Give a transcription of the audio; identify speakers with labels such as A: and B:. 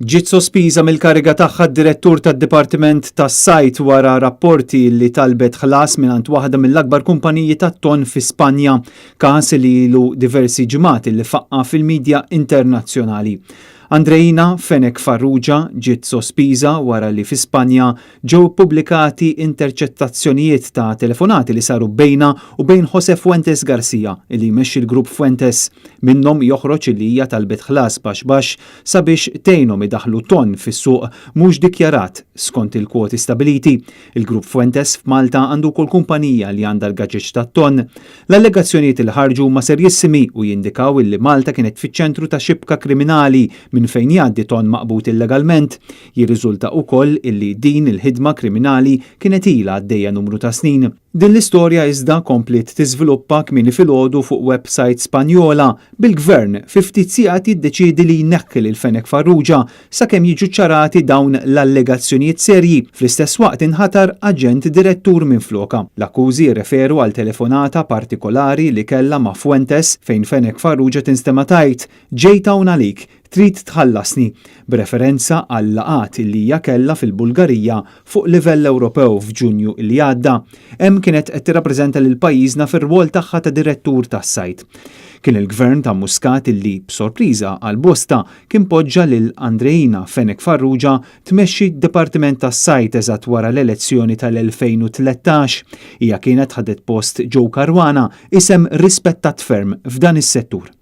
A: Ġiet sospiża mill-kariga tagħha d-direttur tad-Dipartiment tas-Sajt wara rapporti li talbet ħlas mingħand waħda mill-akbar kumpaniji tat-ton fi Spanja, każ li ilu diversi ġimgħat li faqqa fil-midja internazzjonali. Andreina Fenech Farrugia ġiet sospiża wara li fi Spanja ġew pubblikati interċettazzjonijiet ta' telefonati li saru bejna u bejn Jose Fuentes Garcia li jmexxi l-grupp Fuentes. Minnhom joħroġ li hija talbet ħlas baxx sabiex tgħinhom idaħħlu ton fis-suq mhux dikjarat skont il-kwoti stabiliti. Il-grupp Fuentes f'Malta għandu wkoll kumpanija li għandha l-gaġġeġ tat-ton. L-allegazzjonijiet li ħarġu ma serjissimi u jindikaw li Malta kienet fiċ-ċentru ta' xibka kriminali minn fejn jgħaddi ton maqbut illegalment. Jirriżulta wkoll illi din il-ħidma kriminali kienet ilha għaddejja numru ta' snin. Din l-istorja iżda komplet tiżviluppa kmieni filgħodu fuq website Spanjola bil-gvern fi ftit sigħat jiddeċiedi li jneħħi lil Fenech Farrugia sakemm jiġu ċarati dawn l-allegazzjonijiet serji. Fl-istess waqt inħatar aġent direttur minfloka. L-akkużi jirreferu għal telefonata partikolari li kellha ma' Fuentes fejn Fenech Farrugia tinstema' tgħid ġejt hawn għalik, trid tħallasni, b'referenza għal laqat li hija kellha fil-Bulgarija fuq livell Ewropew f'Ġunju li għadda. Hemm kienet qed tirrappreżenta lil pajjiżna fir-rwol tagħha ta' direttur tas-sajt. Kien il-gvern ta' Muscat illi b'sorpriża għal bosta kien poġġa lil Andreina Fenech Farrugia tmexxi d-Dipartiment tas-Sajt eżatt wara l-elezzjoni tal-2013. Hija kienet ħadet post Joe Caruana isem rispettat ferm f'dan is-settur.